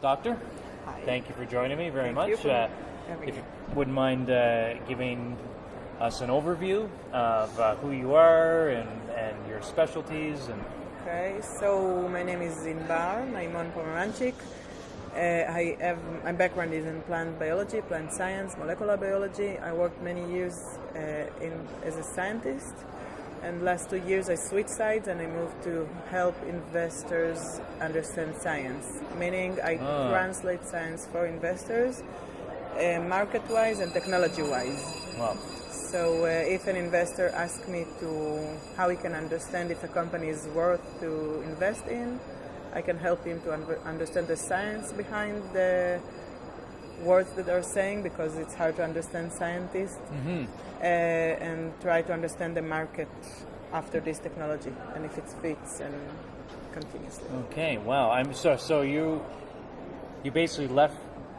Doctor, Hi. thank you for joining me very Thank much. you for having If me. you wouldn't mind giving us an overview of who you are and your specialties. Okay, so my name is Inbar, Maimon Pomeranchik. My background is in plant biology, plant science, molecular biology. I worked many years as a scientist, and last 2 years I switched sides and I moved to help investors understand science, meaning I translate science for investors, market-wise and technology-wise. Wow. So if an investor asks me how he can understand if a company is worth to invest in, I can help him to understand the science behind the words that they're saying, because it's hard to understand scientists, and try to understand the market after this technology and if it fits and continuously. Okay. Wow. So you basically left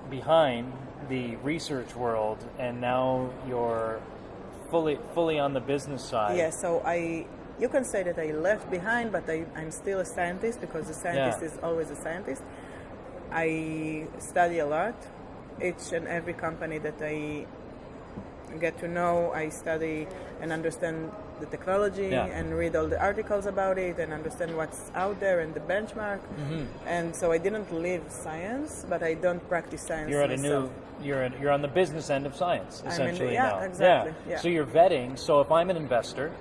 behind the research world and now you're fully on the business side. Yeah, so you can say that I left behind, but I'm still a scientist, because the scientist is always a scientist. I study a lot. Each and every company that I get to know, I study and understand the technology and read all the articles about it and understand what's out there and the benchmark. And so I didn't leave science, but I don't practice science myself. You're on the business end of science, essentially now. Exactly. Yeah. So you're vetting. So if I'm an investor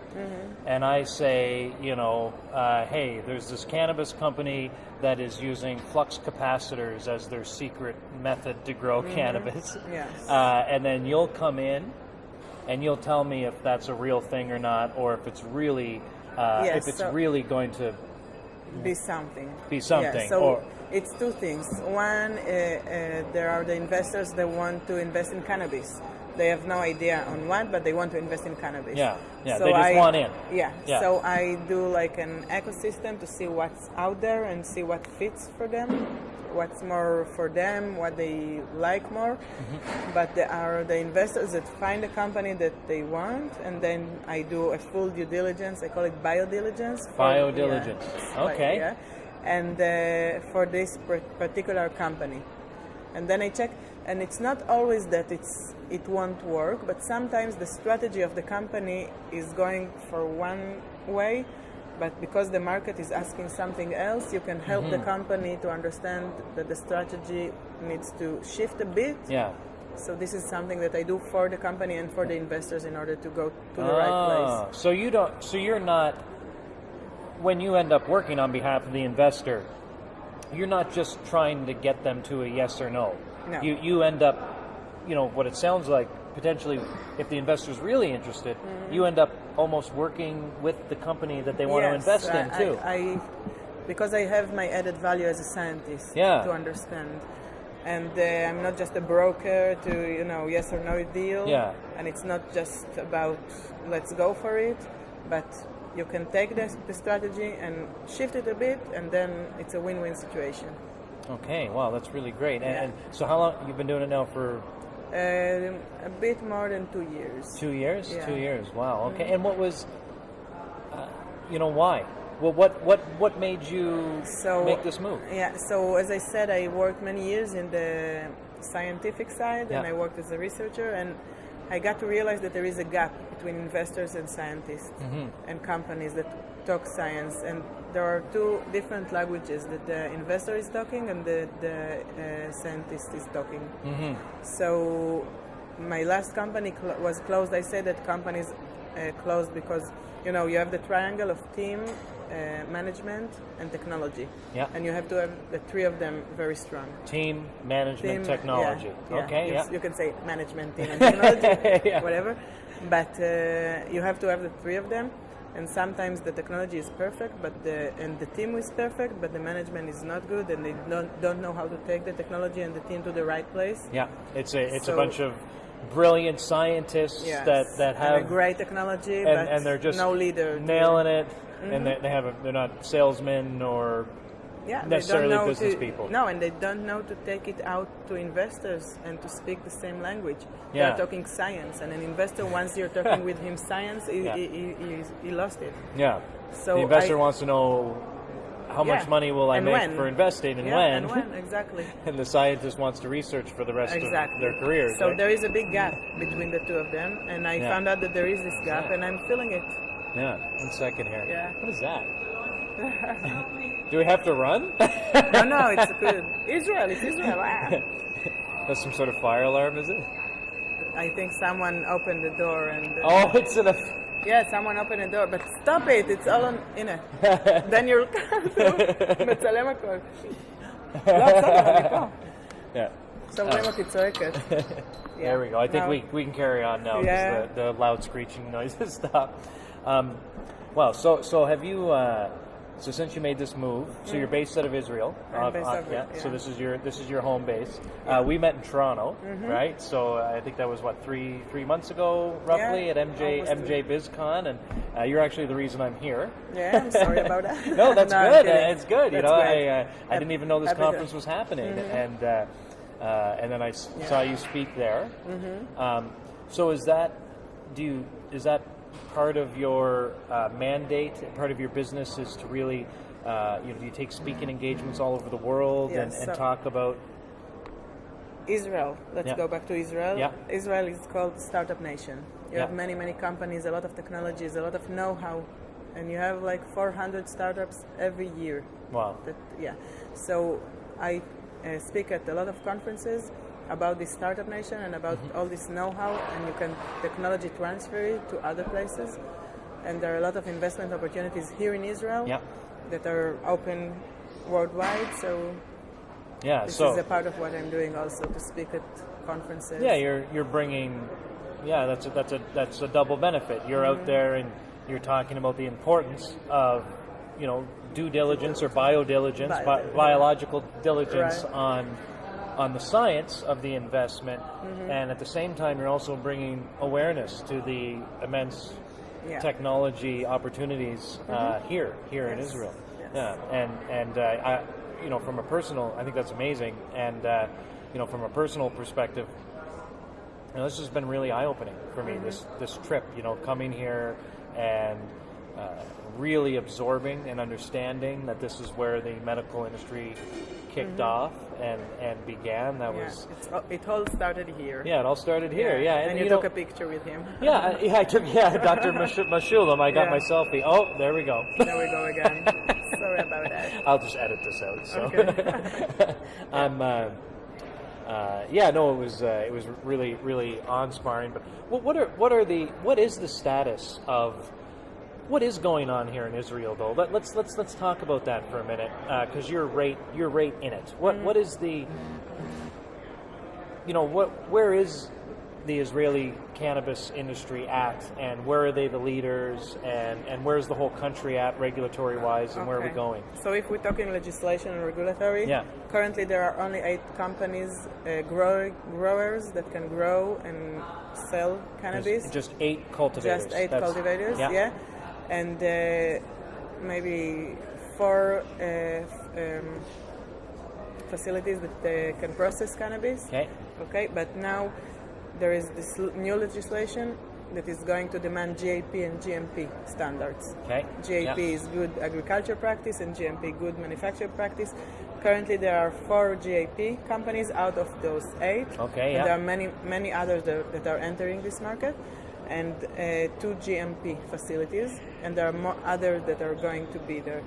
and I say, hey, there's this cannabis company that is using flux capacitors as their secret method to grow cannabis, Yes. And then you'll come in and you'll tell me if that's a real thing or not, or if it's really really going to be something. something. Yeah, so it's two things. One, there are the investors that want to invest in cannabis. They have no idea on what, but they want to invest in cannabis. Yeah, So they just want in. Yeah. Yeah. So I do like an ecosystem to see what's out there and see what fits for them, what's more for them, what they like more. But there are the investors that find a company that they want, and then I do a full due diligence. I call it biodiligence. Biodiligence. Okay. Yeah. And for this particular company. And then I check, and it's not always that it won't work, but sometimes the strategy of the company is going for one way, but because the market is asking something else, you can help the company to understand that the strategy needs to shift a bit. Yeah. So this is something that I do for the company and for the investors in order to go to the right place. So you're not, when you end up working on behalf of the investor, you're not just trying to get them to a yes or no. No. You end up, what it sounds like, potentially, if the investor's really interested, you end up almost working with the company that they want to invest in too. Because I have my added value as a scientist to understand. And I'm not just a broker to, yes or no deal. Yeah. And it's not just about let's go for it, but you can take the strategy and shift it a bit, and then it's a win-win situation. Okay, wow, that's really great. And so how long, you've been doing it now for? A bit more than 2 years. 2 years? Yeah. 2 years, wow, okay. And what was, why? Well, what made you make this move? Yeah, so as I said, I worked many years in the scientific side, and I worked as a researcher, and I got to realize that there is a gap between investors and scientists and companies that talk science, and there are two different languages that the investor is talking and the scientist is talking. So my last company was closed. I say that companies closed because you have the triangle of team, management, and technology. Yeah. And you have to have the three of them very strong. Team, management, technology. Yeah. Okay, You can say management, team, and technology, whatever. But you have to have the three of them. And sometimes the technology is perfect, and the team is perfect, but the management is not good, and they don't know how to take the technology and the team to the right place. Yeah, it's a bunch of brilliant scientists that have and a great technology, and they're just no leader nailing it, and they're not salesmen or necessarily business people. No, and they don't know to take it out to investors and to speak the same language. Yeah. They're talking science, and an investor, once you're talking with him science, he lost it. Yeah. So the investor wants to know how much money will I make for investing and when? And when, exactly. And the scientist wants to research for the rest of their careers. So right? there is a big gap between the two of them, and I found out that there is this gap, and I'm feeling it. Yeah, 1 second here. Yeah. What is that? Do we have to run? No, it's good. Israel, it's Israel. That's some sort of fire alarm, is it? I think someone opened the door and... oh, it's in a... Yeah, someone opened the door, but stop it, it's all on... הנה. דניאל מצלם הכל. לא, בסדר, אני פה. Yeah. שומעים אותי צועקת. There we go. I think we can carry on now because the loud screeching noises stop. Well, so have you... So since you made this move, so you're based out of Israel. I'm based out of yeah. So this is your home base. We met in Toronto, right? So I think that was what three months ago, roughly, at MJ BizCon, and you're actually the reason I'm here. Yeah, I'm sorry about that. No, that's good. It's good. You know, great. I didn't even know this conference was happening, and then I saw you speak there. So is that part of your mandate, part of your business is to really, do you take speaking engagements all over the world and talk about... Israel. Let's go back to Israel. Yeah. Israel is called Startup Nation. You have many, many companies, a lot of technologies, a lot of know-how, and you have like 400 startups every year. Wow. So I speak at a lot of conferences about this startup nation and about all this know-how, and you can technology transfer it to other places. And there are a lot of investment opportunities here in Israel that are open worldwide. So this is a part of what I'm doing also, to speak at conferences. Yeah, you're bringing. Yeah, that's a double benefit. You're out there and you're talking about the importance of due diligence or biological diligence on the science of the investment, and at the same time you're also bringing awareness to the immense technology opportunities here in Israel. Yes. Yeah, and from a personal, I think that's amazing, and from a personal perspective, this has been really eye-opening for me. This trip, coming here and really absorbing and understanding that this is where the medical industry kicked off and began. It all started here. Yeah, it all started here. Yeah, and you took a picture with him. I took Dr. Mashulam. I got my selfie. Oh, there we go. There we go again. Sorry about that. I'll just edit this out. So okay. it was really, really awe-inspiring. But what is the status of what is going on here in Israel, though? Let's talk about that for a minute, because you're right in it. What is the where is the Israeli cannabis industry at, and where are they the leaders, and where's the whole country at regulatory wise, and where are we going? So if we're talking legislation and regulatory, currently there are only 8 companies, growers that can grow and sell cannabis. Just 8 cultivators. Just 8 cultivators, and maybe 4 facilities that can process cannabis. Okay, but now there is this new legislation that is going to demand GAP and GMP standards. GAP is good agriculture practice, and GMP good manufacturing practice. Currently there are 4 GAP companies out of those 8. And there are many others that are entering this market, and 2 GMP facilities, and there are more others that are going to be there.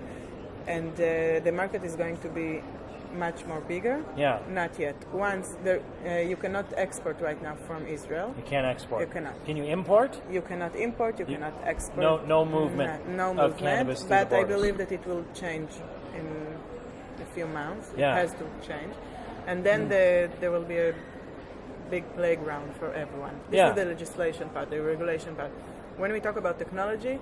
And the market is going to be much more bigger. Not yet. Once you cannot export right now from Israel. You can't export. You cannot. Can you import? You cannot import. You cannot export. No movement. No of movement. Cannabis through But the I borders. believe that it will change in a few months. It has to change, and then there will be a big playground for everyone. This is the legislation part, the regulation part. When we talk about technology,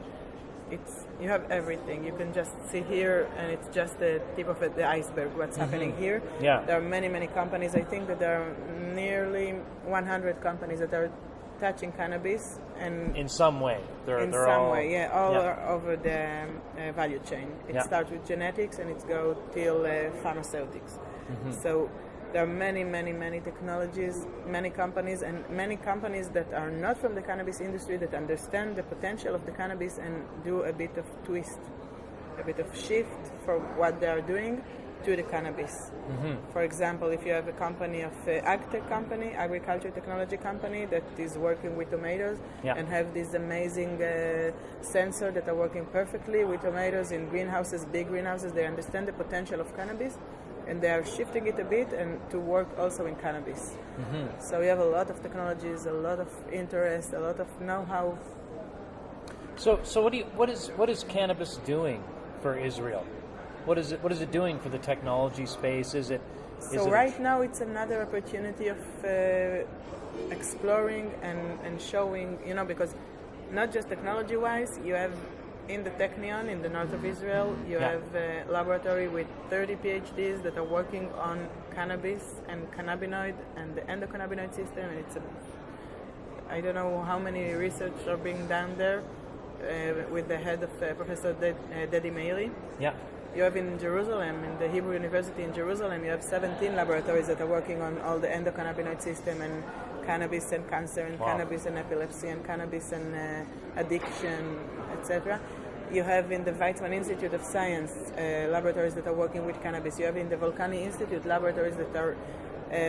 you have everything. You can just see here, and it's just the tip of the iceberg, what's happening here. There are many companies. I think that there are nearly 100 companies that are touching cannabis, and in some way. All are over the value chain. It starts with genetics, and it goes till pharmaceutics. So there are many technologies, many companies, and many companies that are not from the cannabis industry that understand the potential of the cannabis and do a bit of twist a bit of shift for what they are doing to the cannabis. For example, if you have a company of agtech company, agriculture technology company that is working with tomatoes and have these amazing sensors that are working perfectly with tomatoes in greenhouses, big greenhouses, they understand the potential of cannabis and they are shifting it a bit and to work also in cannabis. So we have a lot of technologies, a lot of interest, a lot of know-how. So what is cannabis doing for Israel? What is it doing for the technology space? So right now it's another opportunity of exploring and showing, because not just technology-wise, you have in the Technion in the north of Israel, you have a laboratory with 30 PhDs that are working on cannabis and cannabinoid and the endocannabinoid system, and I don't know how many research are being done there with the head of Professor Dedi Meiri. You have in Jerusalem, in the Hebrew University in Jerusalem, you have 17 laboratories that are working on all the endocannabinoid system and cannabis and cancer and cannabis and epilepsy and cannabis and addiction, etc. You have in the Weizmann Institute of Science laboratories that are working with cannabis. You have in the Volcani Institute laboratories that are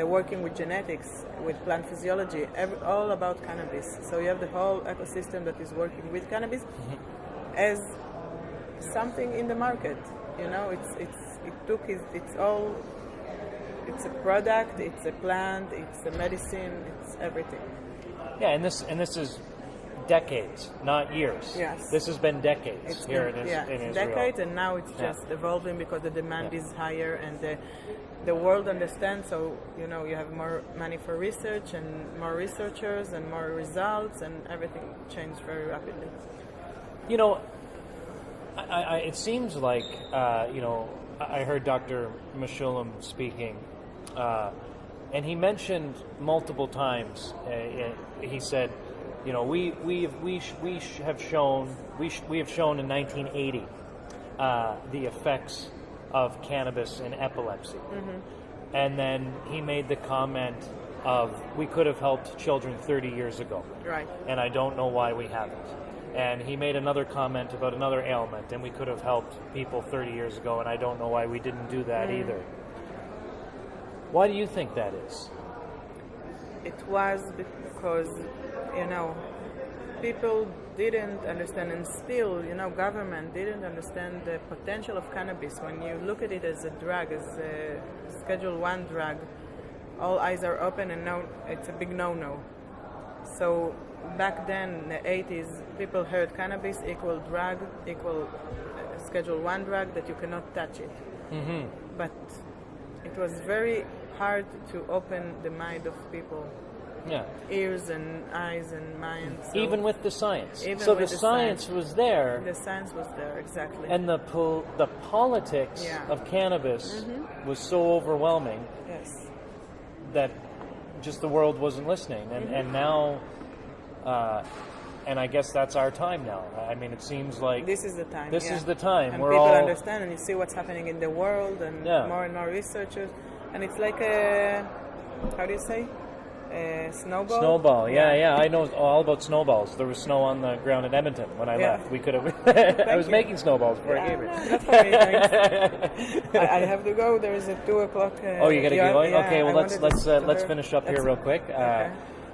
working with genetics, with plant physiology, all about cannabis. So you have the whole ecosystem that is working with cannabis as something in the market. It's a product, it's a plant, it's a medicine, it's everything. Yeah, and this is decades, not years. Yes. This has been decades in Israel. Decades, and now it's just evolving because the demand is higher and the world understands. So you have more money for research and more researchers and more results, and everything changed very rapidly. It seems like, I heard Dr. Meshulam speaking, and he mentioned multiple times, he said, we have shown in 1980 the effects of cannabis in epilepsy. And then he made the comment of, we could have helped children 30 years ago. Right. And I don't know why we haven't. And he made another comment about another ailment, and we could have helped people 30 years ago, and I don't know why we didn't do that either. Why do you think that is? It was because, people didn't understand, and still, government didn't understand the potential of cannabis. When you look at it as a drug, as a Schedule 1 drug, all eyes are open, and now it's a big no-no. So back then, in the 80s, people heard cannabis equal drug, equal Schedule 1 drug, that you cannot touch it. But it was very hard to open the mind of people. Ears and eyes and minds. So even with the science. So the science was there. The science was there, exactly. And the politics of cannabis was so overwhelming that just the world wasn't listening. And now... and I guess that's our time now. I mean, it seems like this is the time. This is the time. And we're people all understand, and you see what's happening in the world, and more researchers. And it's like a, how do you say, a snowball? Snowball. Yeah. I know all about snowballs. There was snow on the ground in Edmonton when I left. We could have. I was making snowballs before I came here. That's okay, thanks. I have to go. There is a 2:00. Oh, you got to get going. Okay, well let's finish up here real quick. Okay.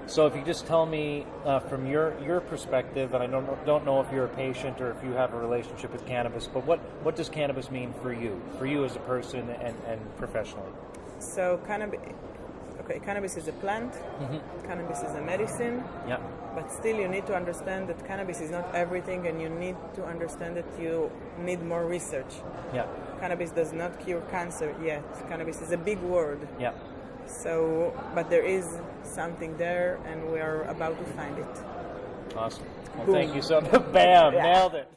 So if you just tell me from your perspective, and I don't know if you're a patient or if you have a relationship with cannabis, but what does cannabis mean for you as a person and professionally? So cannabis is a plant, cannabis is a medicine, but still you need to understand that cannabis is not everything, and you need to understand that you need more research. Cannabis does not cure cancer yet. Cannabis is a big word. So, but there is something there, and we are about to find it. Awesome. Well, thank you so much. Bam, nailed it.